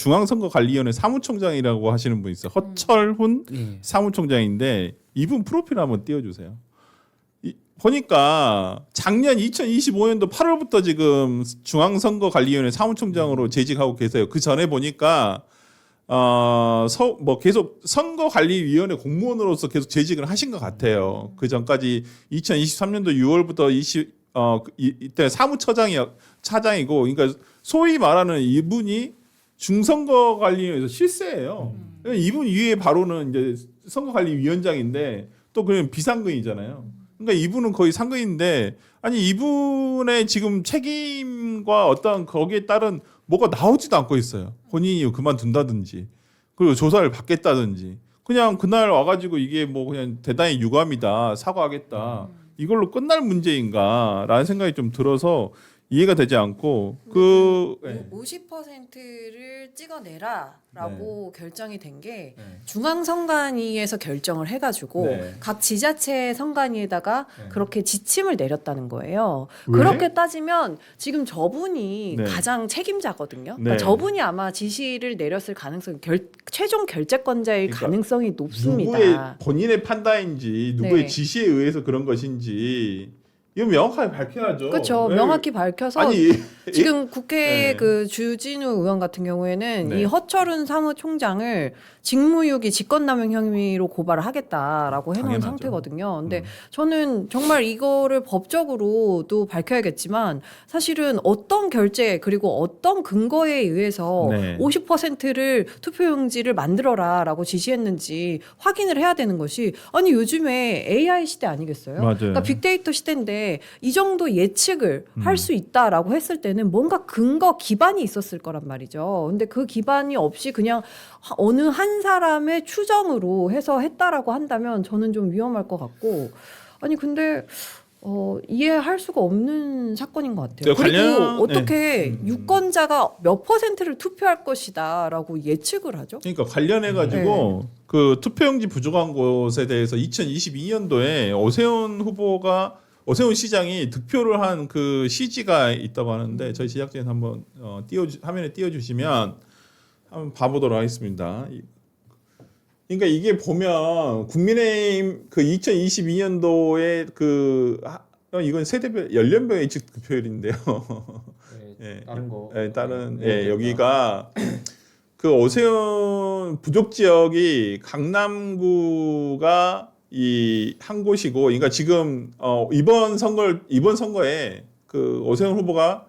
중앙선거관리위원회 사무총장이라고 하시는 분 있어요. 허철훈 사무총장인데 이분 프로필 한번 띄워주세요. 보니까 작년 2025년도 8월부터 지금 중앙선거관리위원회 사무총장으로 재직하고 계세요. 그 전에 보니까 뭐 계속 선거관리위원회 공무원으로서 계속 재직을 하신 것 같아요. 그 전까지 2023년도 6월부터 이때 차장이고, 그러니까 소위 말하는 이분이 중선거관리위원회에서 실세예요. 이분 위에 바로는 이제 선거관리위원장인데 또 그냥 비상근이잖아요. 그러니까 이분은 거의 상근인데, 아니 이분의 지금 책임과 어떤 거기에 따른 뭐가 나오지도 않고 있어요. 본인이 그만둔다든지 그리고 조사를 받겠다든지, 그냥 그날 와가지고 이게 뭐 그냥 대단히 유감이다, 사과하겠다, 이걸로 끝날 문제인가라는 생각이 좀 들어서 이해가 되지 않고, 그 50%를 찍어내라라고 결정이 된 게 중앙선관위에서 결정을 해가지고 각 지자체 선관위에다가 그렇게 지침을 내렸다는 거예요. 왜? 그렇게 따지면 지금 저분이 가장 책임자거든요. 그러니까 저분이 아마 지시를 내렸을 가능성이 최종 결재권자일 그러니까 가능성이 높습니다. 누구의 본인의 판단인지 누구의 지시에 의해서 그런 것인지 이거 명확하게 밝혀야죠. 그렇죠. 명확히 밝혀서 아니, 지금 국회 그 주진우 의원 같은 경우에는 이 허철훈 사무총장을 직무유기 직권남용 혐의로 고발을 하겠다라고 해놓은 당연하죠. 상태거든요. 근데 저는 정말 이거를 법적으로도 밝혀야겠지만 사실은 어떤 결제 그리고 어떤 근거에 의해서 50%를 투표용지를 만들어라라고 지시했는지 확인을 해야 되는 것이, 아니 요즘에 AI 시대 아니겠어요? 맞아요. 그러니까 빅데이터 시대인데 이 정도 예측을 할 수 있다라고 했을 때는 뭔가 근거 기반이 있었을 거란 말이죠. 근데 그 기반이 없이 그냥 어느 한 사람의 추정으로 해서 했다라고 한다면 저는 좀 위험할 것 같고, 아니 근데 이해할 수가 없는 사건인 것 같아요. 그리고 어떻게 유권자가 몇 %를 투표할 것이다라고 예측을 하죠? 그러니까 관련해가지고 그 투표용지 부족한 곳에 대해서 2022년도에 오세훈 시장이 득표를 한 그 CG가 있다고 하는데, 저희 제작진 한번 화면에 띄워주시면 한번 봐보도록 하겠습니다. 그러니까 이게 보면 국민의힘 그 2022년도에 이건 세대별 연령별 예측 득표율인데요. 다른 여기가 그 오세훈 부족 지역이 강남구가 이 한 곳이고, 그러니까 지금 이번 선거에 그 오세훈 후보가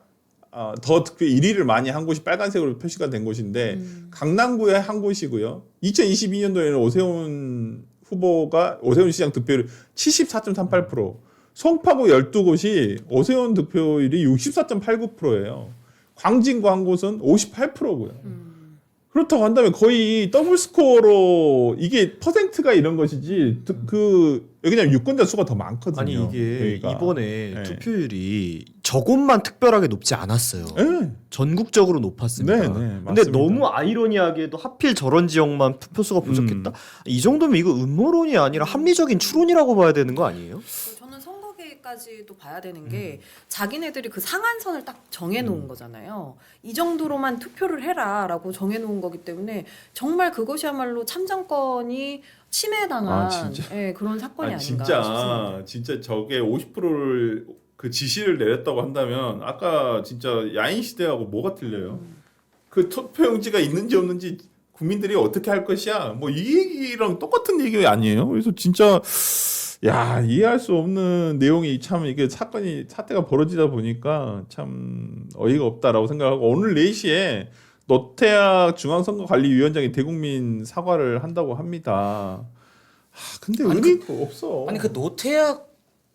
더 득표 1위를 많이 한 곳이 빨간색으로 표시가 된 곳인데 강남구의 한 곳이고요. 2022년도에는 오세훈 시장 득표율 74.38%, 송파구 12곳이 오세훈 득표율이 64.89%예요. 광진구 한 곳은 58%고요. 그렇다고 한다면 거의 더블 스코어로, 이게 퍼센트가 이런 것이지 여기는 유권자 수가 더 많거든요. 아니 이게 여기가. 이번에 투표율이 저곳만 특별하게 높지 않았어요. 네. 전국적으로 높았습니다. 네, 근데 맞습니다. 너무 아이러니하게도 하필 저런 지역만 투표수가 부족했다? 이 정도면 이거 음모론이 아니라 합리적인 추론이라고 봐야 되는 거 아니에요? 저는 선거계까지도 봐야 되는 게 자기네들이 그 상한선을 딱 정해놓은 거잖아요. 이 정도로만 투표를 해라라고 정해놓은 거기 때문에 정말 그것이야말로 참정권이 침해당한 그런 사건이 아닌가 싶습니다. 진짜 저게 50%를 그 지시를 내렸다고 한다면 아까 진짜 야인 시대하고 뭐가 틀려요? 그 투표용지가 있는지 없는지 국민들이 어떻게 할 것이야? 뭐 이 얘기랑 똑같은 얘기 아니에요? 그래서 진짜 이해할 수 없는 내용이, 참 이게 사태가 벌어지다 보니까 참 어이가 없다라고 생각하고, 오늘 4시에 노태학 중앙선거관리위원장이 대국민 사과를 한다고 합니다. 근데 의미가 없어. 아니 그 노태학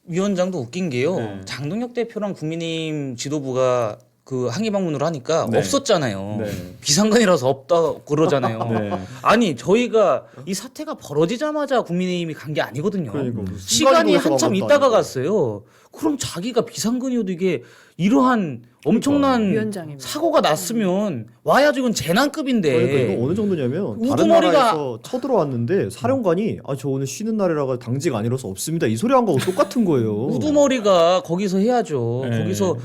위원장도 웃긴 게요. 장동혁 대표랑 국민의힘 지도부가 그 항의 방문을 하니까 없었잖아요. 비상근이라서 없다 그러잖아요. 아니 저희가 이 사태가 벌어지자마자 국민의힘이 간 게 아니거든요. 시간이 한참 있다가 갔어요. 그럼 자기가 비상근이어도 이게 이러한 엄청난 사고가 났으면 와야지. 이건 재난급인데. 그러니까 이거 어느 정도냐면 다른 나라에서 쳐들어왔는데 사령관이 저 오늘 쉬는 날이라가 당직 아니라서 없습니다, 이 소리 한 거하고 똑같은 거예요. 우두머리가 거기서 해야죠. 거기서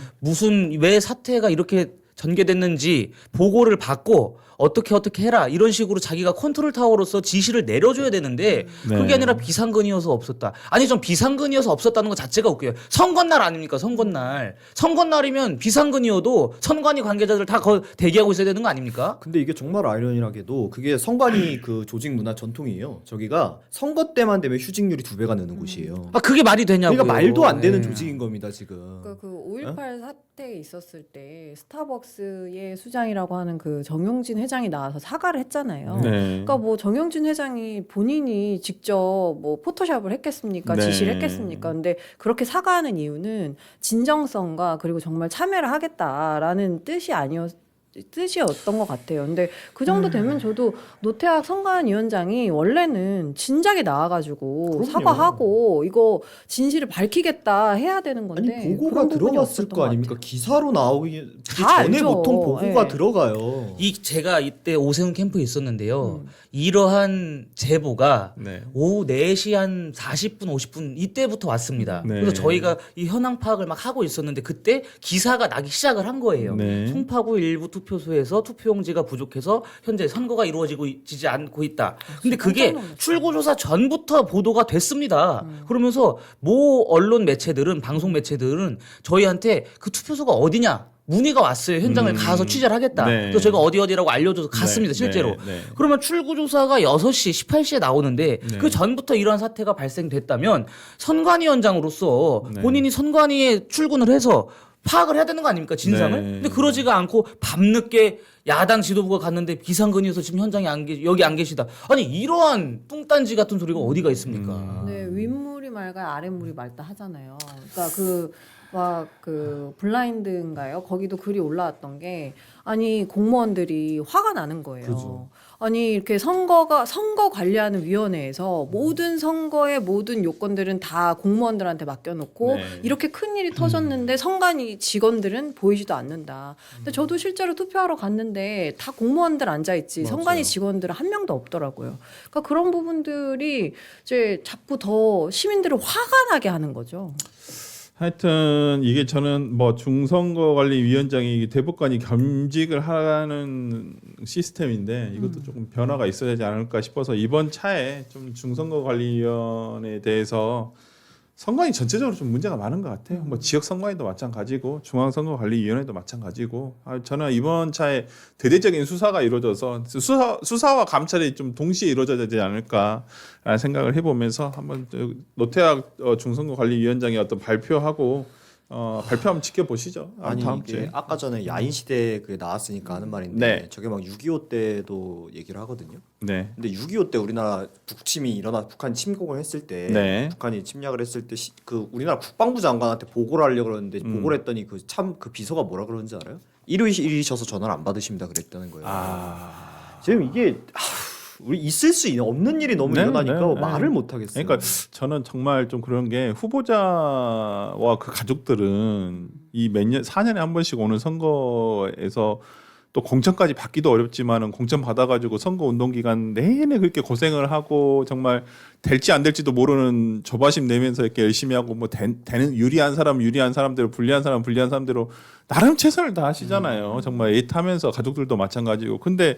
왜 사태가 이렇게 전개됐는지 보고를 받고 어떻게 해라 이런 식으로 자기가 컨트롤 타워로서 지시를 내려줘야 되는데 네. 그게 아니라 비상근이어서 없었다. 아니 좀 비상근이어서 없었다는 것 자체가 웃겨요. 선거날 아닙니까? 선거날이면 비상근이어도 선관위 관계자들 다 대기하고 있어야 되는 거 아닙니까? 근데 이게 정말 아이러니하게도 그게 선관위 그 조직 문화 전통이에요. 저기가 선거 때만 되면 휴직률이 2배가 느는 곳이에요. 아 그게 말이 되냐고요. 그러니까 말도 안 되는 네. 조직인 겁니다 지금. 그 5.18 사태 있었을 때 스타벅스의 수장이라고 하는 그 정용진 회장이 나와서 사과를 했잖아요. 네. 그러니까 뭐 정용진 회장이 본인이 직접 뭐 포토샵을 했겠습니까? 네. 지시를 했겠습니까? 근데 그렇게 사과하는 이유는 진정성과 그리고 정말 참여를 하겠다라는 뜻이었던 것 같아요. 근데 그 정도 되면 저도 노태학 선관위원장이 원래는 진작에 나와가지고 그럼요. 사과하고 이거 진실을 밝히겠다 해야 되는 건데 아니 보고가 그런 부분이 들어갔을 없었던 거 것 아닙니까? 같아요. 기사로 나오기 다 전에 알죠. 보통 보고가 예. 들어가요. 제가 이때 오세훈 캠프에 있었는데요. 이러한 제보가 네. 오후 4시 한 40분, 50분 이때부터 왔습니다. 네. 그래서 저희가 이 현황 파악을 막 하고 있었는데 그때 기사가 나기 시작을 한 거예요. 네. 송파구 일부 투표소에서 투표용지가 부족해서 현재 선거가 이루어지지 않고 있다. 근데 그게 깜짝 놀랐어요. 출구조사 전부터 보도가 됐습니다. 그러면서 모 언론 매체들은 방송 매체들은 저희한테 그 투표소가 어디냐 문의가 왔어요. 현장을 가서 취재를 하겠다. 네. 그래서 제가 어디라고 알려줘서 갔습니다. 네. 실제로. 네. 네. 그러면 출구조사가 6시, 18시에 나오는데 네. 그 전부터 이러한 사태가 발생됐다면 선관위원장으로서 네. 본인이 선관위에 출근을 해서 파악을 해야 되는 거 아닙니까? 진상을? 네. 근데 그러지가 않고 밤늦게 야당 지도부가 갔는데 비상근이어서 지금 현장에 여기 안 계시다. 아니 이러한 뚱딴지 같은 소리가 어디가 있습니까? 네, 윗물이 맑아야 아랫물이 맑다 하잖아요. 그러니까 그 블라인드인가요? 거기도 글이 올라왔던 게 아니 공무원들이 화가 나는 거예요. 그죠. 아니 이렇게 선거 관리하는 위원회에서 모든 선거의 모든 요건들은 다 공무원들한테 맡겨놓고 네. 이렇게 큰 일이 터졌는데 선관위 직원들은 보이지도 않는다. 근데 저도 실제로 투표하러 갔는데 다 공무원들 앉아 있지 맞아요. 선관위 직원들은 한 명도 없더라고요. 그러니까 그런 부분들이 이제 자꾸 더 시민들을 화가 나게 하는 거죠. 하여튼 이게 저는 뭐 중선거관리위원장이 대법관이 겸직을 하는 시스템인데 이것도 조금 변화가 있어야 되지 않을까 싶어서 이번 차에 좀 중선거관리위원회에 대해서 선관위 전체적으로 좀 문제가 많은 것 같아요. 뭐 지역 선관위도 마찬가지고 중앙선거관리위원회도 마찬가지고 저는 이번 차에 대대적인 수사가 이루어져서 수사와 감찰이 좀 동시에 이루어져야 되지 않을까라는 생각을 해보면서 한번 노태학 중선거관리위원장의 어떤 발표 한번 지켜보시죠. 아니 다음 이게 주에. 아까 전에 야인 시대 그게 나왔으니까 하는 말인데 네. 저게 막 6.25 때도 얘기를 하거든요. 네. 근데 6.25 때 우리나라 북침이 일어나 북한 침공을 했을 때 네. 북한이 침략을 했을 때 그 우리나라 국방부 장관한테 보고를 하려고 그러는데 보고를 했더니 그 비서가 뭐라 그러는지 알아요? 일요일이셔서 전화를 안 받으십니다 그랬다는 거예요. 지금 이게 우리 있을 수 없는 일이 너무 네, 일어나니까 네, 말을 네. 못 하겠어요. 그러니까 저는 정말 좀 그런 게 후보자와 그 가족들은 이 몇 년 4년에 한 번씩 오는 선거에서 또 공천까지 받기도 어렵지만은 공천 받아가지고 선거 운동 기간 내내 그렇게 고생을 하고 정말 될지 안 될지도 모르는 조바심 내면서 이렇게 열심히 하고 뭐 되는 유리한 사람대로 불리한 사람대로 나름 최선을 다하시잖아요. 정말 애타면서 가족들도 마찬가지고. 근데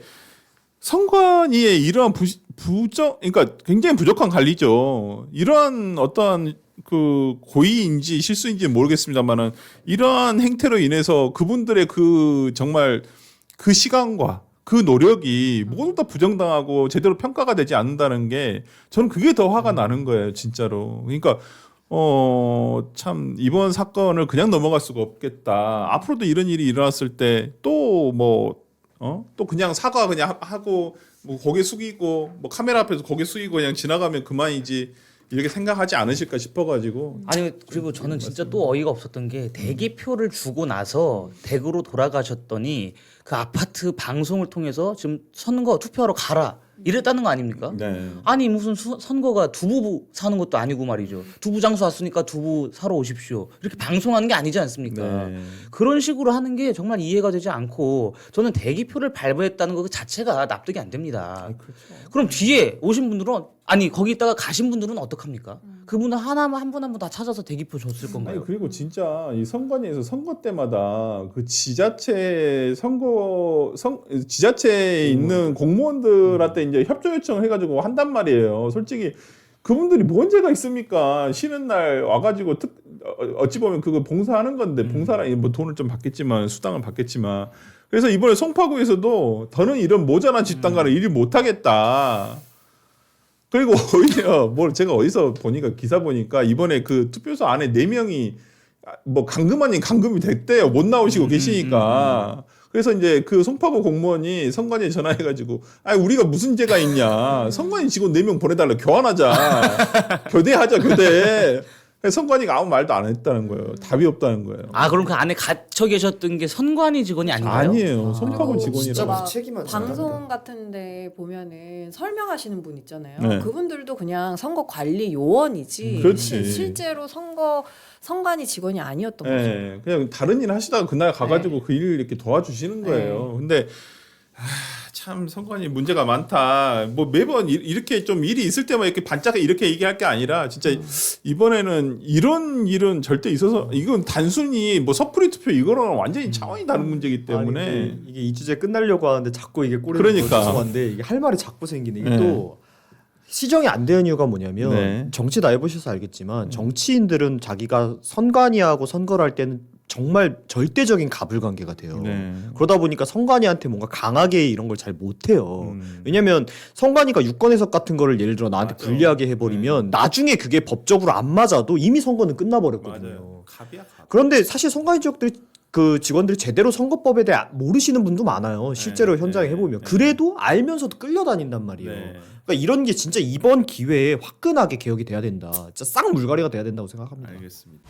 선관위의 이러한 그러니까 굉장히 부족한 관리죠. 이러한 어떠한 그 고의인지 실수인지 모르겠습니다만은 이러한 행태로 인해서 그분들의 그 정말 그 시간과 그 노력이 모두 다 부정당하고 제대로 평가가 되지 않는다는 게 저는 그게 더 화가 나는 거예요, 진짜로. 그러니까 참 이번 사건을 그냥 넘어갈 수가 없겠다. 앞으로도 이런 일이 일어났을 때 또 또 그냥 사과 그냥 하고 뭐 고개 숙이고 뭐 카메라 앞에서 고개 숙이고 그냥 지나가면 그만이지 이렇게 생각하지 않으실까 싶어가지고. 아니 그리고 저는 진짜 또 어이가 없었던 게 대기표를 주고 나서 댁으로 돌아가셨더니 그 아파트 방송을 통해서 지금 선거 투표하러 가라 이랬다는 거 아닙니까? 네. 아니 무슨 선거가 두부 사는 것도 아니고 말이죠. 두부 장수 왔으니까 두부 사러 오십시오. 이렇게 방송하는 게 아니지 않습니까? 네. 그런 식으로 하는 게 정말 이해가 되지 않고 저는 대기표를 발부했다는 것 자체가 납득이 안 됩니다. 그럼 뒤에 오신 분들은 아니 거기 있다가 가신 분들은 어떡합니까? 그분은 한 분 한 분 다 찾아서 대기표 줬을 아니 건가요? 그리고 진짜 이 선관위에서 선거 때마다 그 지자체 지자체에 있는 공무원들한테 이제 협조 요청 해가지고 한단 말이에요. 솔직히 그분들이 뭔 죄가 있습니까? 쉬는 날 와가지고 어찌 보면 그거 봉사하는 건데 봉사랑 뭐 돈을 좀 받겠지만 수당을 받겠지만 그래서 이번에 송파구에서도 더는 이런 모자란 집단과를 일을 못하겠다. 그리고 오히려 뭐 제가 어디서 보니까 기사 보니까 이번에 그 투표소 안에 4명이 뭐 감금 아닌 감금이 됐대요. 못 나오시고 계시니까. 그래서 이제 그 송파구 공무원이 선관위에 전화해가지고 아니 우리가 무슨 죄가 있냐. 선관위 직원 4명 보내달라. 교환하자. 교대하자 교대. 선관위가 아무 말도 안 했다는 거예요. 답이 없다는 거예요. 아 그럼 그 안에 갇혀 계셨던 게 선관위 직원이 아닌가요? 아니에요. 송파구 그리고 직원이라고. 진짜 막 무책임한 방송 같은데 보면은 설명하시는 분 있잖아요. 네. 그분들도 그냥 선거 관리 요원이지 그렇지. 실제로 선관위 직원이 아니었던 거죠. 네, 그냥 다른 일 하시다가 그날 가가지고 그 일을 이렇게 도와주시는 거예요. 근데 참 선관위 문제가 많다. 뭐 매번 이렇게 좀 일이 있을 때만 이렇게 반짝에 이렇게 얘기할 게 아니라 진짜 이번에는 이런 일은 절대 있어서 이건 단순히 뭐 섣불리 투표 이거랑 완전히 차원이 다른 문제이기 때문에 아니, 이게 이 주제 끝나려고 하는데 자꾸 이게 꼬리를 그러니까. 죄송한데 이게 할 말이 자꾸 생기네. 이게 네. 또 시정이 안 되는 이유가 뭐냐면 네. 정치 다 해보셔서 알겠지만 정치인들은 자기가 선관위하고 선거를 할 때는 정말 절대적인 가불관계가 돼요. 네. 그러다 보니까 선관위한테 뭔가 강하게 이런 걸 잘 못해요. 왜냐면 선관위가 유권 해석 같은 거를 예를 들어 나한테 맞아. 불리하게 해버리면 나중에 그게 법적으로 안 맞아도 이미 선거는 끝나버렸거든요. 맞아요. 갑이야 갑. 그런데 사실 선관위 지역들이 그 직원들이 제대로 선거법에 대해 모르시는 분도 많아요. 실제로 네, 현장에 네, 해보면. 네. 그래도 알면서도 끌려다닌단 말이에요. 네. 그러니까 이런 게 진짜 이번 기회에 화끈하게 개혁이 돼야 된다. 진짜 싹 물갈이가 돼야 된다고 생각합니다. 알겠습니다.